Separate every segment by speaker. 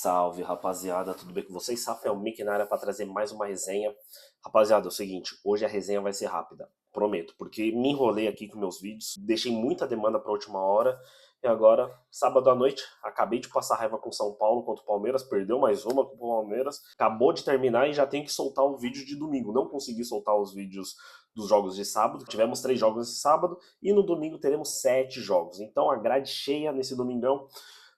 Speaker 1: Salve, rapaziada, tudo bem com vocês? Rafael Mick na área para trazer mais uma resenha. Rapaziada, é o seguinte, hoje a resenha vai ser rápida, prometo, porque me enrolei aqui com meus vídeos, deixei muita demanda para a última hora, e agora, sábado à noite, acabei de passar raiva com São Paulo contra o Palmeiras, perdeu mais uma com o Palmeiras, acabou de terminar e já tenho que soltar o vídeo de domingo. Não consegui soltar os vídeos dos jogos de sábado, tivemos 3 jogos esse sábado, e no domingo teremos 7 jogos, então a grade cheia nesse domingão.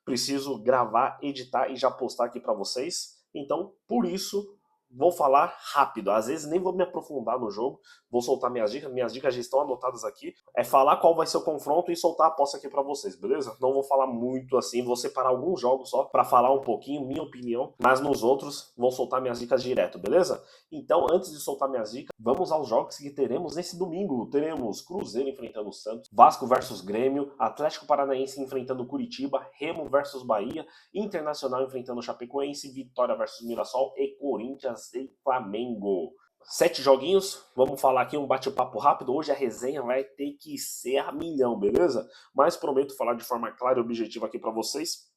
Speaker 1: Preciso gravar, editar e já postar aqui para vocês. Então, por isso, vou falar rápido. Às vezes nem vou me aprofundar no jogo, vou soltar minhas dicas já estão anotadas aqui. É falar qual vai ser o confronto e soltar a aposta aqui para vocês, beleza? Não vou falar muito assim, vou separar alguns jogos só para falar um pouquinho, minha opinião, mas nos outros vou soltar minhas dicas direto, beleza? Então, antes de soltar minhas dicas, vamos aos jogos que teremos nesse domingo. Teremos Cruzeiro enfrentando o Santos, Vasco versus Grêmio, Atlético Paranaense enfrentando Curitiba, Remo versus Bahia, Internacional enfrentando Chapecoense, Vitória versus Mirassol e Corinthians e Flamengo. 7 joguinhos, vamos falar aqui um bate-papo rápido. Hoje a resenha vai ter que ser a milhão, beleza? Mas prometo falar de forma clara e objetiva aqui para vocês.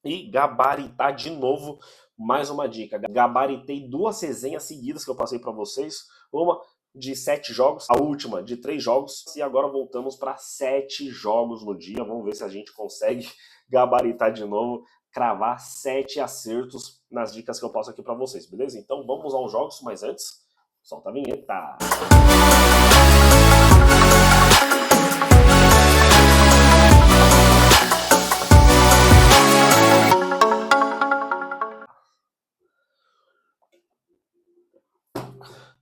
Speaker 1: E gabaritar de novo mais uma dica. Gabaritei 2 resenhas seguidas que eu passei para vocês. Uma de 7 jogos, a última de 3 jogos. E agora voltamos para 7 jogos no dia. Vamos ver se a gente consegue gabaritar de novo, cravar 7 acertos nas dicas que eu passo aqui para vocês, beleza? Então vamos aos jogos, mas antes, solta a vinheta.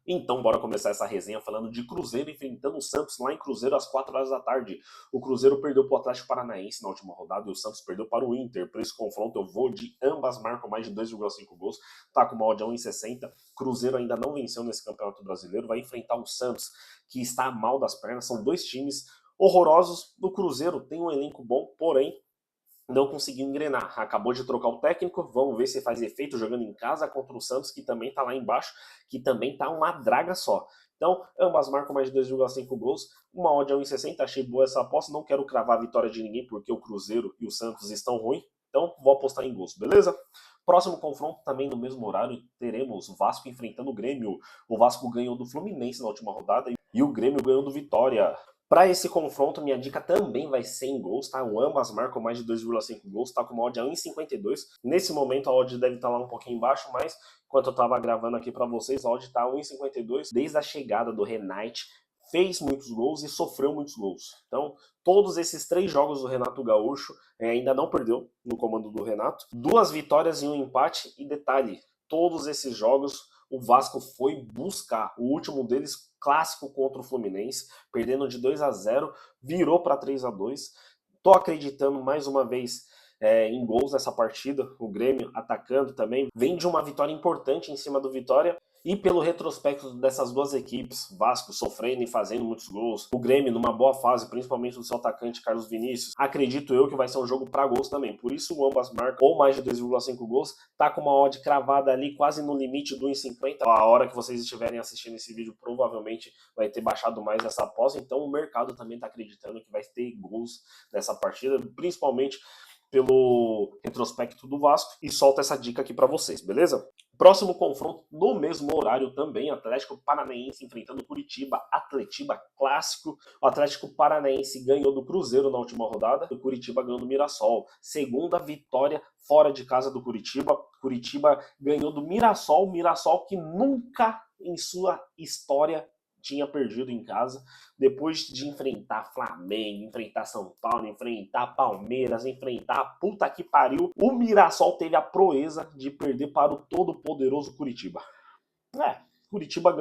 Speaker 1: Então, bora começar essa resenha falando de Cruzeiro enfrentando o Santos lá em Cruzeiro às 4 horas da tarde. O Cruzeiro perdeu para o Atlético Paranaense na última rodada e o Santos perdeu para o Inter. Por esse confronto eu vou de ambas marcam mais de 2,5 gols. Tá com uma odd 1,60. Cruzeiro ainda não venceu nesse Campeonato Brasileiro. Vai enfrentar o Santos, que está mal das pernas. São 2 times horrorosos. O Cruzeiro tem um elenco bom, porém não conseguiu engrenar. Acabou de trocar o técnico, vamos ver se faz efeito jogando em casa contra o Santos, que também tá lá embaixo, que também tá uma draga só. Então, ambas marcam mais de 2,5 gols, uma odd a 1,60, achei boa essa aposta, não quero cravar a vitória de ninguém, porque o Cruzeiro e o Santos estão ruins, então vou apostar em gols, beleza? Próximo confronto, também no mesmo horário, teremos o Vasco enfrentando o Grêmio. O Vasco ganhou do Fluminense na última rodada e o Grêmio ganhou do Vitória. Para esse confronto, minha dica também vai ser em gols, tá? Ambas marcam mais de 2,5 gols, tá com uma odd a 1,52. Nesse momento a odd deve estar lá um pouquinho embaixo, mas enquanto eu estava gravando aqui para vocês, a odd está a 1,52. Desde a chegada do Renate, fez muitos gols e sofreu muitos gols. Então, todos esses 3 jogos do Renato Gaúcho, ainda não perdeu no comando do Renato. 2 vitórias e 1 empate. E detalhe, todos esses jogos o Vasco foi buscar. O último deles, clássico contra o Fluminense, perdendo de 2-0, virou para 3-2. Tô acreditando mais uma vez em gols nessa partida. O Grêmio atacando também. Vem de uma vitória importante em cima do Vitória. E pelo retrospecto dessas 2 equipes, Vasco sofrendo e fazendo muitos gols, o Grêmio numa boa fase, principalmente do seu atacante Carlos Vinícius, acredito eu que vai ser um jogo para gols também. Por isso ambas marcam ou mais de 2,5 gols, tá com uma odd cravada ali quase no limite do 1,50. A hora que vocês estiverem assistindo esse vídeo provavelmente vai ter baixado mais essa aposta, então o mercado também tá acreditando que vai ter gols nessa partida, principalmente pelo retrospecto do Vasco, e solta essa dica aqui para vocês, beleza? Próximo confronto, no mesmo horário também, Atlético Paranaense enfrentando Curitiba, Atletiba clássico. O Atlético Paranaense ganhou do Cruzeiro na última rodada, o Curitiba ganhou do Mirassol. Segunda vitória fora de casa do Curitiba. Curitiba ganhou do Mirassol, Mirassol que nunca em sua história tinha perdido em casa, depois de enfrentar Flamengo, enfrentar São Paulo, enfrentar Palmeiras, enfrentar a puta que pariu, o Mirassol teve a proeza de perder para o todo-poderoso Curitiba. Curitiba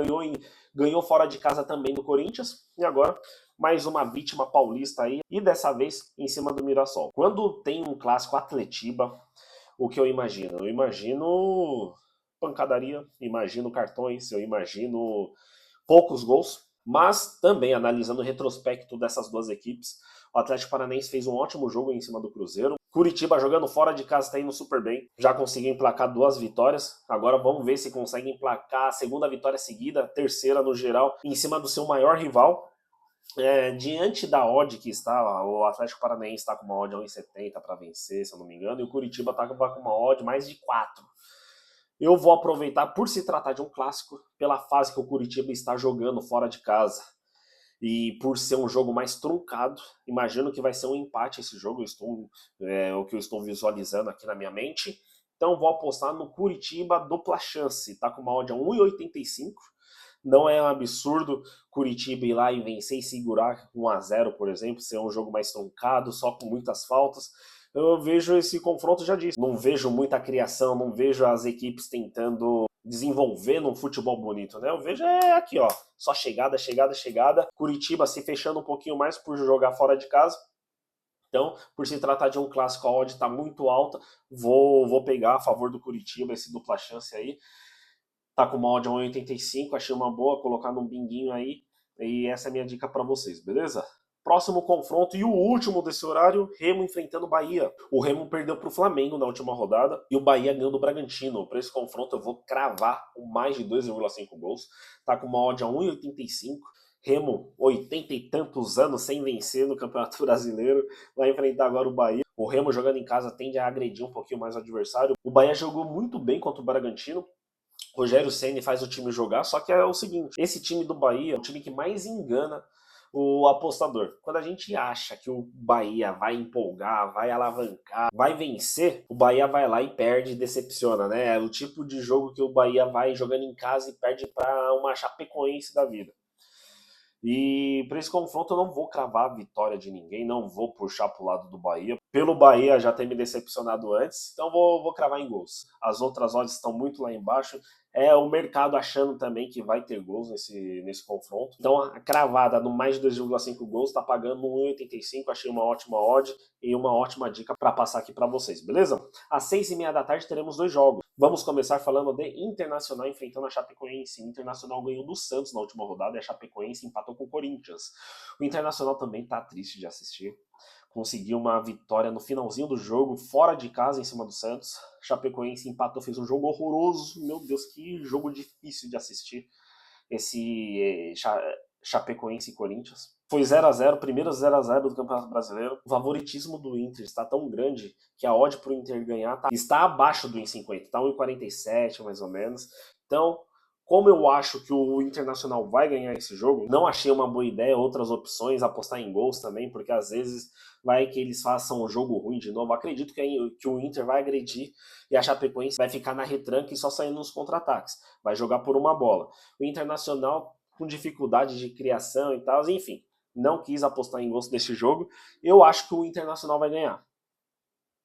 Speaker 1: ganhou fora de casa também do Corinthians, e agora mais uma vítima paulista aí, e dessa vez em cima do Mirassol. Quando tem um clássico Atletiba, o que eu imagino? Eu imagino pancadaria, imagino cartões, eu imagino poucos gols, mas também analisando o retrospecto dessas 2 equipes, o Atlético Paranaense fez um ótimo jogo em cima do Cruzeiro. Curitiba jogando fora de casa está indo super bem, já conseguiu emplacar 2 vitórias, agora vamos ver se consegue emplacar a segunda vitória seguida, a terceira no geral, em cima do seu maior rival. Diante da odd que está, o Atlético Paranaense está com uma odd 1,70 para vencer, se eu não me engano, e o Curitiba está com uma odd mais de 4. Eu vou aproveitar, por se tratar de um clássico, pela fase que o Curitiba está jogando fora de casa. E por ser um jogo mais truncado, imagino que vai ser um empate esse jogo, o que eu estou visualizando aqui na minha mente. Então vou apostar no Curitiba dupla chance, tá com uma odd a 1,85. Não é um absurdo Curitiba ir lá e vencer e segurar 1-0, por exemplo, ser um jogo mais truncado, só com muitas faltas. Eu vejo esse confronto, já disse, não vejo muita criação, não vejo as equipes tentando desenvolver num futebol bonito, né? Eu vejo aqui, ó, só chegada, chegada, chegada. Curitiba se fechando um pouquinho mais por jogar fora de casa. Então, por se tratar de um clássico, a odd está muito alta. Vou pegar a favor do Curitiba esse dupla chance aí. Tá com uma odd a 1,85, achei uma boa, colocar num binguinho aí. E essa é a minha dica para vocês, beleza? Próximo confronto e o último desse horário, Remo enfrentando o Bahia. O Remo perdeu para o Flamengo na última rodada e o Bahia ganhou do Bragantino. Para esse confronto eu vou cravar com mais de 2,5 gols. Tá com uma odd a 1,85. Remo, 80 e tantos anos sem vencer no Campeonato Brasileiro, vai enfrentar agora o Bahia. O Remo jogando em casa tende a agredir um pouquinho mais o adversário. O Bahia jogou muito bem contra o Bragantino. Rogério Ceni faz o time jogar, só que é o seguinte, esse time do Bahia é o time que mais engana o apostador. Quando a gente acha que o Bahia vai empolgar, vai alavancar, vai vencer, o Bahia vai lá e perde e decepciona, né? É o tipo de jogo que o Bahia vai jogando em casa e perde para uma Chapecoense da vida. E para esse confronto eu não vou cravar a vitória de ninguém, não vou puxar para o lado do Bahia. Pelo Bahia já ter me decepcionado antes, então vou cravar em gols. As outras odds estão muito lá embaixo. É o mercado achando também que vai ter gols nesse confronto. Então a cravada no mais de 2,5 gols está pagando 1,85. Achei uma ótima odd e uma ótima dica para passar aqui para vocês, beleza? Às 6h30 da tarde teremos 2 jogos. Vamos começar falando de Internacional enfrentando a Chapecoense. O Internacional ganhou do Santos na última rodada e a Chapecoense empatou com o Corinthians. O Internacional também tá triste de assistir. Conseguiu uma vitória no finalzinho do jogo, fora de casa, em cima do Santos. Chapecoense empatou, fez um jogo horroroso. Meu Deus, que jogo difícil de assistir. Esse Chapecoense e Corinthians. Foi 0-0, primeiro 0-0 do Campeonato Brasileiro. O favoritismo do Inter está tão grande que a odd para o Inter ganhar está abaixo do 1,50, está 1,47 mais ou menos. Então, como eu acho que o Internacional vai ganhar esse jogo, não achei uma boa ideia outras opções, apostar em gols também, porque às vezes vai que eles façam um jogo ruim de novo. Acredito que o Inter vai agredir e a Chapecoense vai ficar na retranca e só saindo nos contra-ataques. Vai jogar por uma bola. O Internacional com dificuldade de criação e tal, enfim, não quis apostar em gols desse jogo. Eu acho que o Internacional vai ganhar.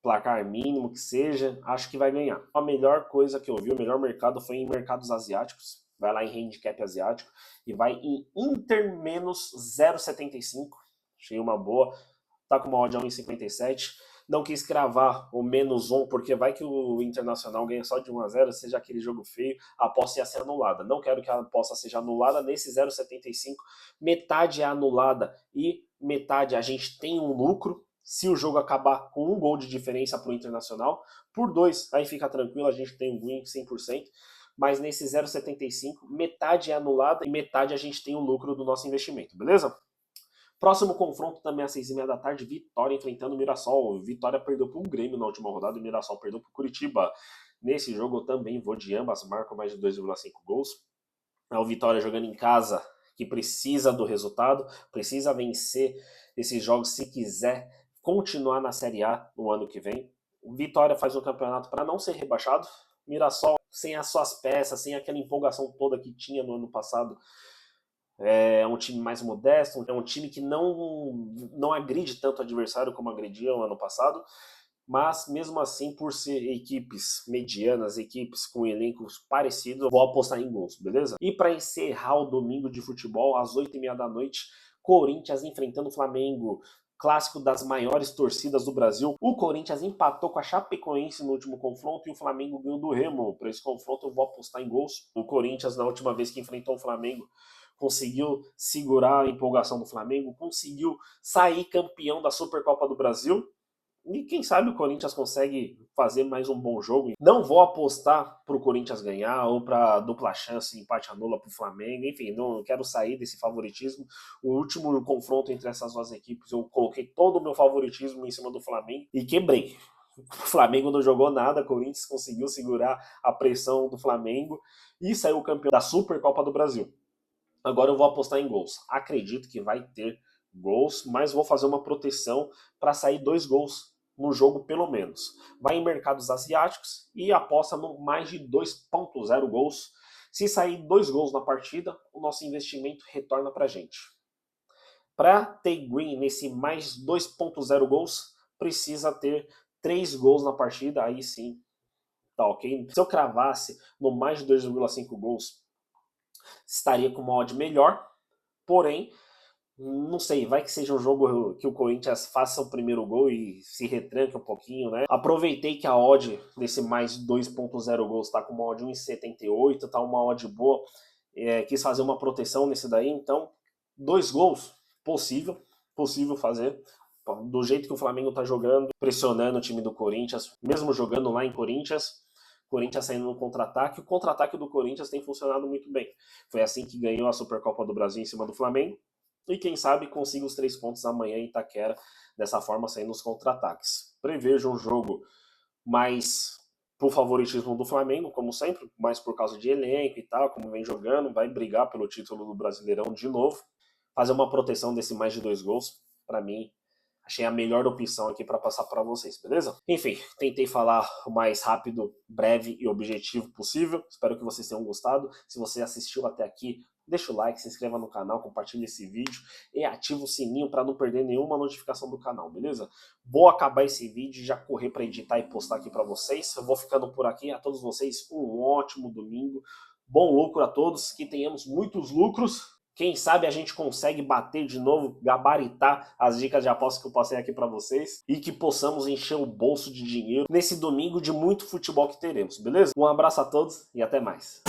Speaker 1: Placar mínimo que seja, acho que vai ganhar. A melhor coisa que eu vi, o melhor mercado foi em mercados asiáticos. Vai lá em handicap asiático e vai em Inter menos 0,75. Achei uma boa. Tá com uma odd a 1,57. Não quis cravar o menos 1, porque vai que o Internacional ganha só de 1-0, seja aquele jogo feio, a aposta ia ser anulada. Não quero que a aposta seja anulada nesse 0,75. Metade é anulada e metade a gente tem um lucro. Se o jogo acabar com um gol de diferença para o Internacional, por 2, aí fica tranquilo, a gente tem um win 100%. Mas nesse 0,75, metade é anulada e metade a gente tem o lucro do nosso investimento, beleza? Próximo confronto também às 6h30 da tarde, Vitória enfrentando o Mirassol. Vitória perdeu para o Grêmio na última rodada e o Mirassol perdeu para o Curitiba. Nesse jogo eu também vou de ambas, marcam mais de 2,5 gols. É o Vitória jogando em casa, que precisa do resultado, precisa vencer esses jogos se quiser continuar na Série A no ano que vem. O Vitória faz um campeonato para não ser rebaixado. Mirassol, sem as suas peças, sem aquela empolgação toda que tinha no ano passado, é um time mais modesto, é um time que não agride tanto o adversário como agredia no ano passado, mas mesmo assim, por ser equipes medianas, equipes com elencos parecidos, eu vou apostar em gols, beleza? E para encerrar o domingo de futebol, às 8h30 da noite, Corinthians enfrentando o Flamengo. Clássico das maiores torcidas do Brasil. O Corinthians empatou com a Chapecoense no último confronto e o Flamengo ganhou do Remo. Para esse confronto eu vou apostar em gols. O Corinthians, na última vez que enfrentou o Flamengo, conseguiu segurar a empolgação do Flamengo, conseguiu sair campeão da Supercopa do Brasil. E quem sabe o Corinthians consegue fazer mais um bom jogo. Não vou apostar pro Corinthians ganhar ou pra dupla chance, empate anula pro Flamengo. Enfim, não quero sair desse favoritismo. O último confronto entre essas duas equipes, eu coloquei todo o meu favoritismo em cima do Flamengo e quebrei. O Flamengo não jogou nada, o Corinthians conseguiu segurar a pressão do Flamengo e saiu campeão da Supercopa do Brasil. Agora eu vou apostar em gols. Acredito que vai ter gols, mas vou fazer uma proteção para sair 2 gols no jogo pelo menos. Vai em mercados asiáticos e aposta no mais de 2.0 gols. Se sair 2 gols na partida, o nosso investimento retorna para a gente. Para ter green nesse mais 2.0 gols, precisa ter 3 gols na partida, aí sim, tá ok? Se eu cravasse no mais de 2,5 gols, estaria com uma odd melhor, porém, não sei, vai que seja um jogo que o Corinthians faça o primeiro gol e se retranque um pouquinho, né? Aproveitei que a odd desse mais 2.0 gols tá com uma odd 1,78, tá uma odd boa, quis fazer uma proteção nesse daí, então 2 gols, possível fazer. Do jeito que o Flamengo tá jogando, pressionando o time do Corinthians, mesmo jogando lá em Corinthians saindo no contra-ataque. O contra-ataque do Corinthians tem funcionado muito bem. Foi assim que ganhou a Supercopa do Brasil em cima do Flamengo. E quem sabe consiga os 3 pontos amanhã em Itaquera, dessa forma saindo nos contra-ataques. Prevejo um jogo mais por favoritismo do Flamengo, como sempre, mais por causa de elenco e tal, como vem jogando, vai brigar pelo título do Brasileirão de novo. Fazer uma proteção desse mais de 2 gols, para mim, achei a melhor opção aqui para passar para vocês, beleza? Enfim, tentei falar o mais rápido, breve e objetivo possível. Espero que vocês tenham gostado. Se você assistiu até aqui, deixa o like, se inscreva no canal, compartilhe esse vídeo e ativa o sininho para não perder nenhuma notificação do canal, beleza? Vou acabar esse vídeo e já correr para editar e postar aqui para vocês. Eu vou ficando por aqui. A todos vocês, um ótimo domingo. Bom lucro a todos, que tenhamos muitos lucros. Quem sabe a gente consegue bater de novo, gabaritar as dicas de aposta que eu passei aqui para vocês e que possamos encher o bolso de dinheiro nesse domingo de muito futebol que teremos, beleza? Um abraço a todos e até mais.